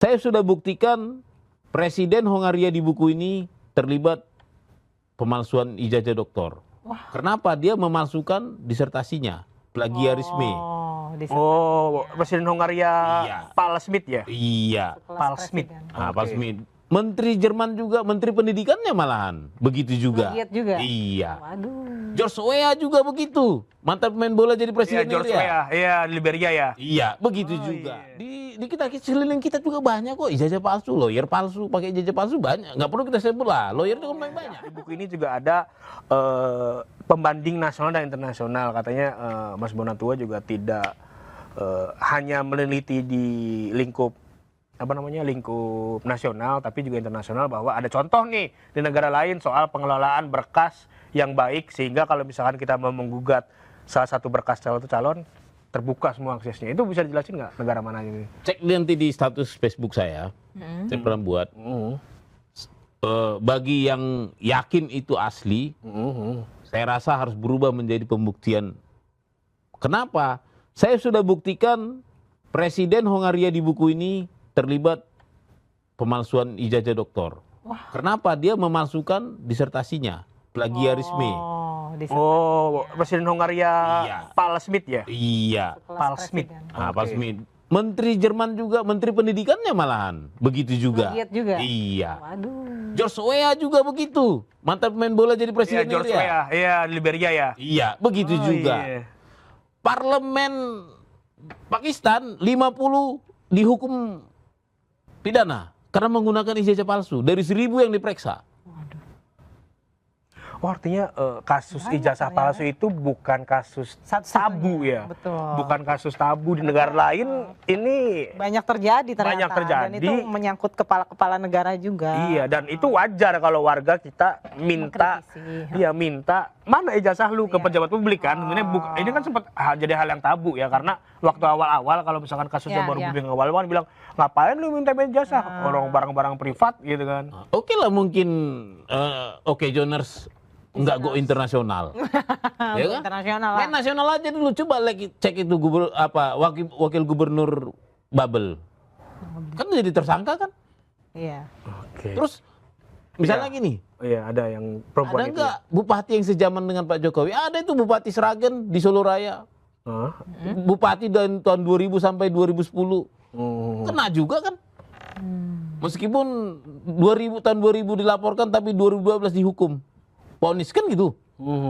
Saya sudah buktikan Presiden Hongaria di buku ini terlibat pemalsuan ijazah doktor. Kenapa? Dia memalsukan disertasinya, plagiarisme. Presiden Hongaria Iya. Paul Smith ya? Iya. Paul Smith. Paul Smith. Menteri Jerman juga, Menteri Pendidikannya malahan begitu juga. Plagiat juga? Iya. Waduh. George Weah juga begitu. Mantan pemain bola jadi presiden George Liberia. Weah, iya di Liberia ya. Iya, begitu juga. Iya. Di kita sekeliling kita juga banyak kok ijazah palsu, lawyer palsu, pakai ijazah palsu banyak. Nggak perlu kita sebut lah, lawyer itu kan banyak. Di buku ini juga ada pembanding nasional dan internasional. Katanya Mas Bonatua juga tidak hanya meneliti di lingkup lingkup nasional, tapi juga internasional, bahwa ada contoh nih di negara lain soal pengelolaan berkas yang baik, sehingga kalau misalkan kita mau menggugat salah satu berkas calon terbuka semua aksesnya. Itu bisa dijelasin nggak negara mana ini? Cek nanti di status Facebook saya pernah buat. Bagi yang yakin itu asli, saya rasa harus berubah menjadi pembuktian. Kenapa? Saya sudah buktikan Presiden Hongaria di buku ini terlibat pemalsuan ijazah doktor. Kenapa? Dia memalsukan disertasinya, plagiarisme. Presiden Hongaria Iya. Paul Smith ya? Iya. Paul Smith. Paul Smith. Menteri Jerman juga, Menteri Pendidikannya malahan begitu juga. Plagiat juga? Iya. Waduh. George Weah juga begitu. Mantan pemain bola jadi presiden George Liberia. Weah, iya di Liberia ya. Iya, begitu juga. Iya. Parlemen Pakistan 50 dihukum pidana karena menggunakan ijazah palsu dari 1.000 yang diperiksa. Oh, artinya kasus ijazah palsu itu bukan kasus tabu ya? Betul. Bukan kasus tabu di negara lain. Ini Banyak terjadi ternyata. Banyak terjadi. Dan itu menyangkut kepala-kepala negara juga. iya, dan itu wajar kalau warga kita minta, Mengkritisi. minta mana ijazah lu ke pejabat publik kan? Ini kan sempat jadi hal yang tabu ya, karena waktu awal-awal kalau misalkan kasusnya baru booming awal-awal bilang ngapain lu minta ijazah orang barang-barang privat gitu kan? Oke lah mungkin Joners nggak go internasional. Ya kan? Internasional lah. Main nasional aja dulu, coba lagi cek itu wakil gubernur Babel. Kan jadi tersangka kan? Iya. Oke. Terus misalnya gini, Iya, ada yang ada perempuan itu. nggak bupati yang sejaman dengan Pak Jokowi? Ada itu Bupati Sragen di Solo Raya. Hah? Bupati dari tahun 2000 sampai 2010. Kena juga kan? Meskipun tahun 2000 dilaporkan tapi 2012 dihukum. Ponis kan gitu.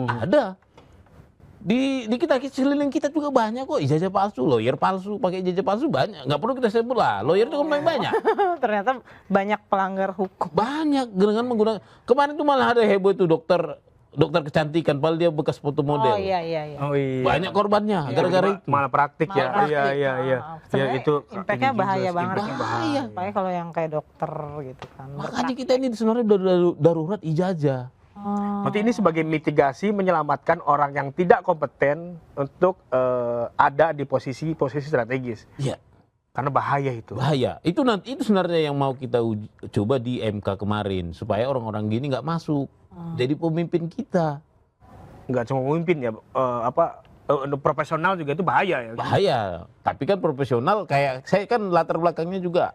Ada. Di kita sekeliling kita juga banyak kok ijazah palsu, lawyer palsu, pakai ijazah palsu banyak. Nggak perlu kita sebut lah, lawyer itu kan banyak. Ternyata banyak pelanggar hukum. Banyak dengan menggunakan. Kemarin tuh malah ada heboh itu dokter kecantikan, padahal dia bekas foto model. Oh iya. Oh iya. Banyak korbannya gara-gara itu. Malah praktik ya. Malapraktik. Iya. Ya Sebenarnya itu impact-nya bahaya banget. Bahaya. Apalagi kalau yang kayak dokter gitu kan. Makanya kita ini sebenarnya darurat ijazah. Berarti ini sebagai mitigasi menyelamatkan orang yang tidak kompeten untuk ada di posisi strategis. Iya. Karena bahaya itu. Bahaya. Itu sebenarnya yang mau kita coba di MK kemarin supaya orang-orang gini nggak masuk jadi pemimpin kita. Nggak cuma memimpin ya, profesional juga itu bahaya ya. Bahaya. Tapi kan profesional kayak saya kan latar belakangnya juga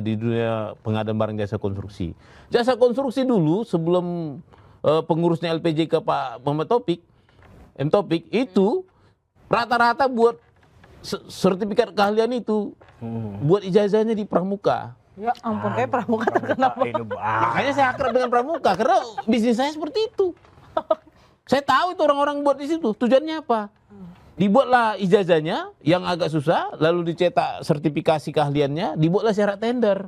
di dunia pengadaan barang jasa konstruksi. Jasa konstruksi dulu sebelum pengurusnya LPJK Pak Muhammad M Taufik itu rata-rata buat sertifikat keahlian itu buat ijazahnya di Pramuka. Ya ampun, kayak pramuka terkenal. Makanya saya akrab dengan Pramuka karena bisnis saya seperti itu. Saya tahu itu orang-orang buat di situ. Tujuannya apa? Dibuatlah ijazahnya yang agak susah, lalu dicetak sertifikasi keahliannya, dibuatlah syarat tender.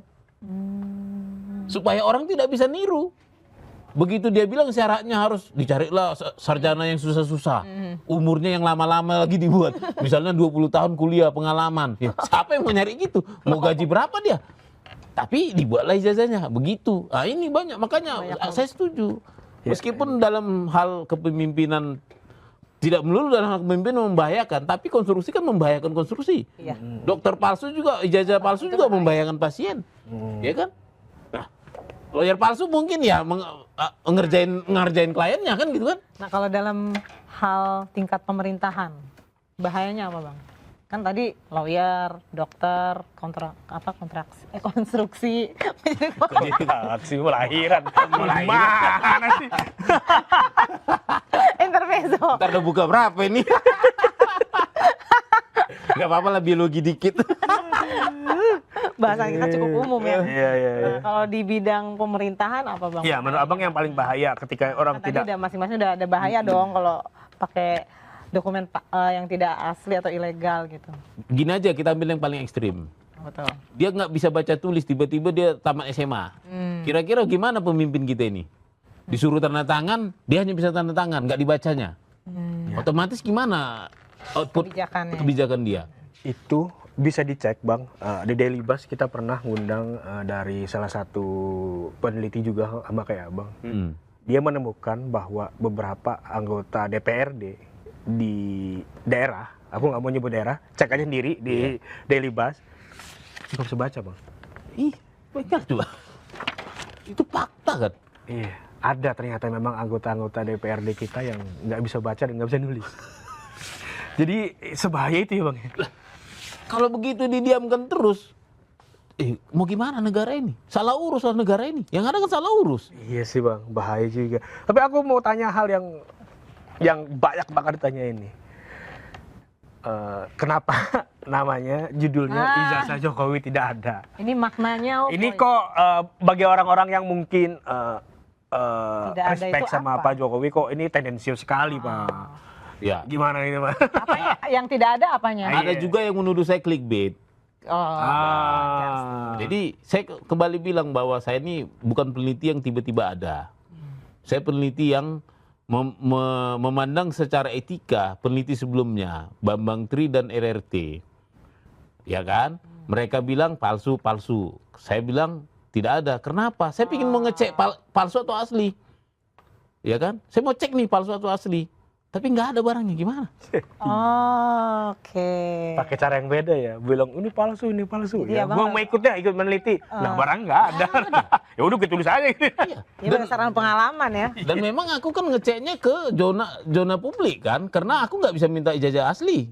Supaya orang tidak bisa niru. Begitu dia bilang syaratnya harus dicarilah sarjana yang susah-susah. Umurnya yang lama-lama lagi dibuat. Misalnya 20 tahun kuliah pengalaman. Ya, siapa yang mau nyari gitu? Mau gaji berapa dia? Tapi dibuatlah ijazahnya. Begitu. Nah ini banyak. Makanya saya setuju. Meskipun dalam hal kepemimpinan tidak melulu dalam hal kepemimpinan membahayakan, tapi konstruksi kan membahayakan konstruksi. Iya. Dokter palsu juga, ijazah palsu juga membahayakan pasien, ya kan? Nah, lawyer palsu mungkin ya ngerjain kliennya kan gitu kan? Nah kalau dalam hal tingkat pemerintahan, bahayanya apa bang? Kan tadi lawyer, dokter, konstruksi. Aksi lahiran. Mana sih? Intermezzo. Ntar udah buka berapa ini? Gak apa-apa lah, biologi dikit. Bahasan kita cukup umum ya. Iya. Nah, kalau di bidang pemerintahan apa Bang? Iya, menurut abang yang paling bahaya ketika orang Tadi tidak udah masing-masing udah ada bahaya dong kalau pakai dokumen yang tidak asli atau ilegal gitu. Gini aja, kita ambil yang paling ekstrim. Betul. Dia nggak bisa baca tulis, tiba-tiba dia tamat SMA. Kira-kira gimana pemimpin kita ini? Disuruh tanda tangan, dia hanya bisa tanda tangan, nggak dibacanya. Otomatis gimana output kebijakan dia? itu bisa dicek bang. Di Daily Buzz kita pernah ngundang dari salah satu peneliti juga sama kayak abang. Dia menemukan bahwa beberapa anggota DPRD di daerah, aku nggak mau nyebut daerah, cek aja sendiri di Daily Buzz, nggak bisa baca bang. Ih, benar coba. Itu fakta kan? Iya, ada ternyata memang anggota-anggota DPRD kita yang nggak bisa baca dan nggak bisa nulis. Jadi sebahaya itu ya bang. Kalau begitu didiamkan terus, mau gimana negara ini? Salah urus lah negara ini. Yang ada kan salah urus. Iya sih bang, bahaya juga. Tapi aku mau tanya hal yang banyak banget ditanya ini. Kenapa namanya judulnya Ijazah Jokowi tidak ada? Ini maknanya Ini kok bagi orang-orang yang mungkin Tidak ada respect itu sama apa? Pak Jokowi kok ini tendensius sekali Pak. Ya. Gimana ini Pak? Apanya? Yang tidak ada apanya? Ada juga yang menuduh saya clickbait. Jadi saya kembali bilang bahwa saya ini bukan peneliti yang tiba-tiba ada. Saya peneliti yang memandang secara etika peneliti sebelumnya, Bambang Tri dan RRT. Ya kan? Mereka bilang palsu. Saya bilang tidak ada. Kenapa? Saya ingin mengecek palsu atau asli. Ya kan? Saya mau cek nih palsu atau asli. Tapi nggak ada barangnya, gimana? Oke. Pakai cara yang beda ya. Bilang ini palsu. Jadi Ya, abang gua mau ikut meneliti. Nah, barang nggak ada. Ya udah gue tulis aja gitu. Iya. Ini berdasarkan pengalaman ya. Dan memang aku kan ngeceknya ke zona publik kan, karena aku nggak bisa minta ijazah asli.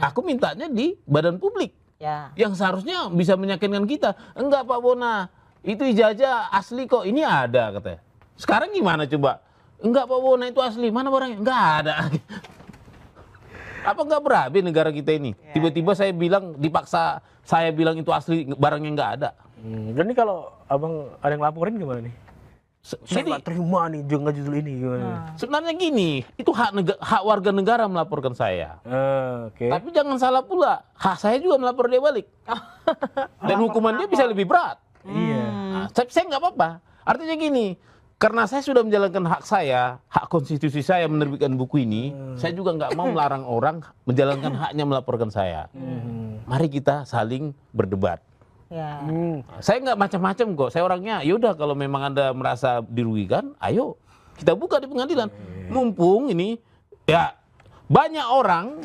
Aku mintanya di badan publik Ya. yang seharusnya bisa meyakinkan kita. Enggak Pak Bona, itu ijazah asli kok, ini ada katanya. Sekarang gimana coba? Enggak Pak Bona, itu asli, mana barangnya? Enggak ada. Apa enggak berabe negara kita ini? Tiba-tiba saya bilang, dipaksa saya bilang itu asli, barangnya enggak ada. Jadi kalau abang ada yang laporin gimana nih? Saya nggak terima nih judul ini gimana? Sebenarnya gini, itu hak warga negara melaporkan saya. Oke. Tapi jangan salah pula, hak saya juga melapor dia balik. Dan hukuman dia bisa lebih berat. Iya. Nah, saya nggak apa-apa. Artinya gini, karena saya sudah menjalankan hak saya, hak konstitusi saya menerbitkan buku ini, saya juga nggak mau melarang orang menjalankan haknya melaporkan saya. Mari kita saling berdebat. Ya. Saya nggak macam-macam kok. Saya orangnya, yaudah kalau memang Anda merasa dirugikan, ayo kita buka di pengadilan. Mumpung ini, ya banyak orang,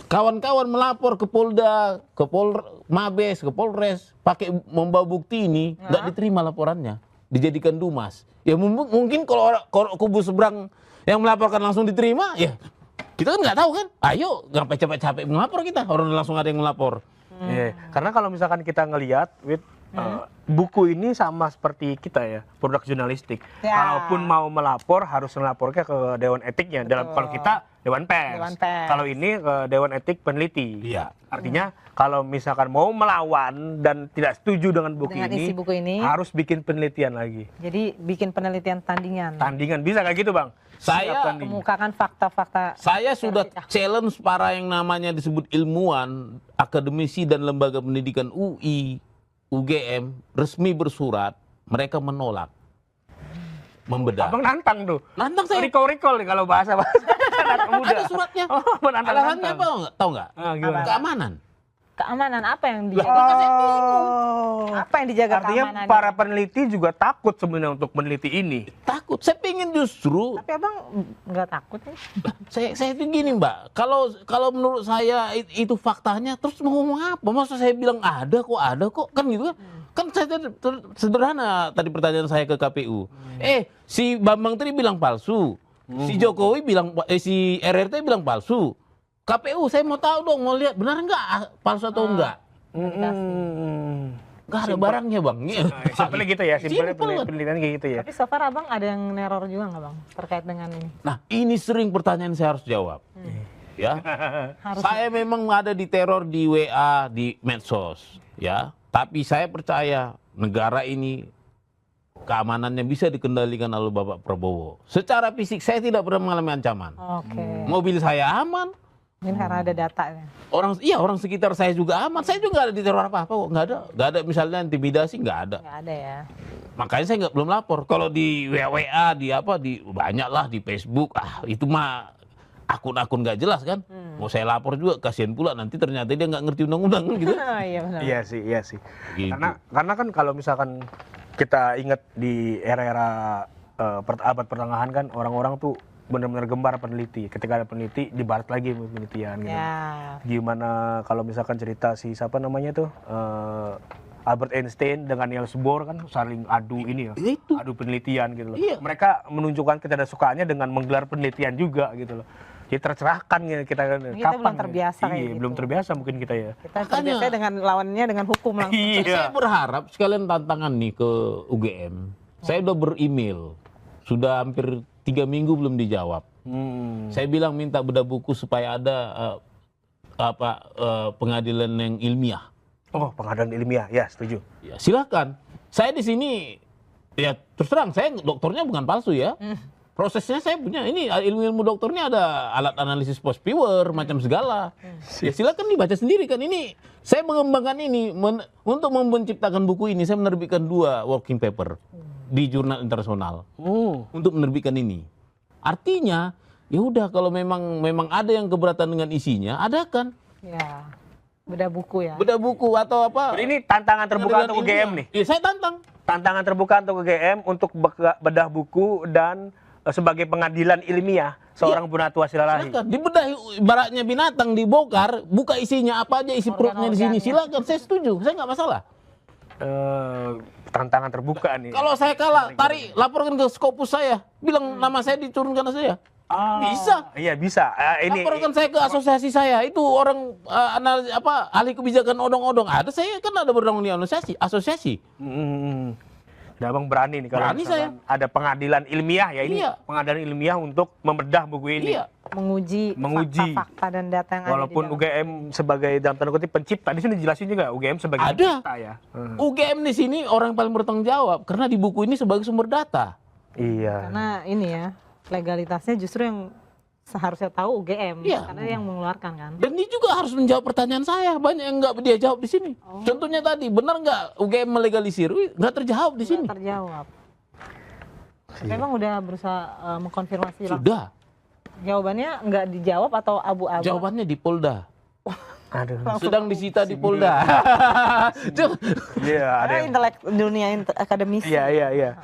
kawan-kawan melapor ke Polda, ke Mabes, ke Polres, pakai membawa bukti ini, nggak diterima laporannya, dijadikan dumas. Ya mungkin kalau kubu seberang yang melaporkan langsung diterima, ya kita kan nggak tahu kan. Ayo, ngapain capek-capek melapor kita, orang langsung ada yang melapor. Iya, karena kalau misalkan kita ngelihat, buku ini sama seperti kita ya, produk jurnalistik. Ya. Kalaupun mau melapor harus melapornya ke Dewan Etiknya. Kalau kita Dewan Pers. Dewan Pers. Kalau ini ke Dewan Etik Peneliti. Iya. Artinya kalau misalkan mau melawan dan tidak setuju dengan buku Dengan ini, isi buku ini. harus bikin penelitian lagi. Jadi bikin penelitian tandingan. Tandingan bisa kayak gitu bang? Saya Siap tanding. Kemukakan fakta-fakta. Saya sudah challenge para yang namanya disebut ilmuwan, akademisi dan lembaga pendidikan UI, UGM, resmi bersurat, mereka menolak. Membedah. Abang nantang tuh. Nantang saya. Recall nih kalau bahasa anak muda. Ada suratnya. Oh, menantang. Alasannya apa tahu nggak? Gimana? Keamanan. Keamanan apa yang dijaga? Maka saya bingung. Apa yang dijaga Artinya keamanannya? para peneliti juga takut sebenarnya untuk meneliti ini. Takut. Saya pingin justru. Tapi abang nggak takut nih? Saya itu gini Mbak. Kalau menurut saya itu faktanya, terus mau ngomong apa? Masa saya bilang ada kok kan gitu kan? Kan saya sederhana tadi pertanyaan saya ke KPU. Si Bambang Tri bilang palsu. Si Jokowi bilang, si RRT bilang palsu. KPU saya mau tahu dong, mau lihat benar nggak palsu atau enggak. Nggak ada barangnya bang. Simpelnya gitu ya, simpelnya Simple. penelitian kayak gitu ya. Tapi so far abang ada yang neror juga nggak bang terkait dengan ini? Nah ini sering pertanyaan saya harus jawab. Ya, Harus. saya memang ada di teror di WA, di medsos, ya. Tapi saya percaya negara ini keamanannya bisa dikendalikan oleh Bapak Prabowo. Secara fisik saya tidak pernah mengalami ancaman. Oke. Mobil saya aman, Ini karena ada datanya. orang sekitar saya juga aman. Saya juga nggak ada di teror apa-apa kok, nggak ada misalnya intimidasi, nggak ada. Nggak ada ya. Makanya saya belum lapor. Kalau di WA, di banyak lah di Facebook, itu mah akun-akun nggak jelas kan. Mau saya lapor juga, kasihan pula nanti ternyata dia nggak ngerti undang-undang gitu. Iya benar. Iya sih. Gitu. Karena kan kalau misalkan kita ingat di era-era abad pertengahan kan orang-orang tuh benar-benar gemar peneliti. Ketika ada peneliti dibarat lagi penelitian gitu. Ya. Gimana kalau misalkan cerita si siapa namanya tuh Albert Einstein dengan Niels Bohr kan saling adu ini ya. Itu. Adu penelitian gitu loh. Iya. Mereka menunjukkan ketidaksukaannya dengan menggelar penelitian juga gitu loh. Jadi tercerahkan ya kita kan. Kita belum terbiasa kayak Iya, gitu. belum terbiasa mungkin kita ya. Kita terbiasa dengan lawannya dengan hukum langsung. Saya berharap sekalian tantangan nih ke UGM. Saya udah beremail, sudah hampir 3 minggu belum dijawab. Saya bilang minta bedah buku supaya ada pengadilan yang ilmiah. Oh, pengadilan ilmiah, ya setuju. Ya, silakan. Saya di sini ya terus terang saya dokternya bukan palsu ya. Prosesnya saya punya ini ilmu-ilmu dokternya ada alat analisis post viewer macam segala. Ya silakan dibaca sendiri kan ini. Saya mengembangkan ini untuk menciptakan buku ini saya menerbitkan 2 working paper di jurnal internasional untuk menerbitkan ini. Artinya ya udah kalau memang ada yang keberatan dengan isinya adakan. Ya. Beda buku ya. Bedah buku atau apa. Ini tantangan terbuka untuk UGM nih. Iya, saya tantang. Tantangan terbuka untuk UGM untuk bedah buku dan sebagai pengadilan ilmiah seorang Bonatua Silalahi. Silakan dibedah ibaratnya binatang dibongkar, buka isinya apa aja isi perutnya di sini. Silakan, saya setuju, saya nggak masalah. Tantangan terbuka nih. Kalau saya kalah, laporkan ke Scopus saya, bilang nama saya diturunkan saya. Bisa. Iya bisa. Laporkan saya ke asosiasi saya, itu orang ahli kebijakan odong-odong. Saya kan ada berdong di asosiasi. Nah, Abang berani nih kalau Berani misalkan ada pengadilan ilmiah ya ini. Iya. Pengadilan ilmiah untuk membedah buku ini. Iya. Menguji fakta-fakta dan data yang Walaupun ada di dalam. UGM sebagai dalam tanda kutip pencipta, di sini dijelasin juga UGM sebagai Ada. pencipta ya. UGM di sini orang yang paling bertanggung jawab karena di buku ini sebagai sumber data. Iya. Karena ini ya, legalitasnya justru yang seharusnya tahu UGM. Iya. Karena dia yang mengeluarkan kan. Dan dia juga harus menjawab pertanyaan saya. Banyak yang nggak dia jawab di sini. Contohnya tadi, benar nggak UGM melegalisir? Nggak terjawab di sini. Nggak terjawab. Memang udah berusaha mengkonfirmasi langsung. Sudah. Jawabannya nggak dijawab atau abu-abu? Jawabannya di Polda. Aduh. Sedang disita di Polda. Iya, ada yang Intelek dunia akademis. Iya.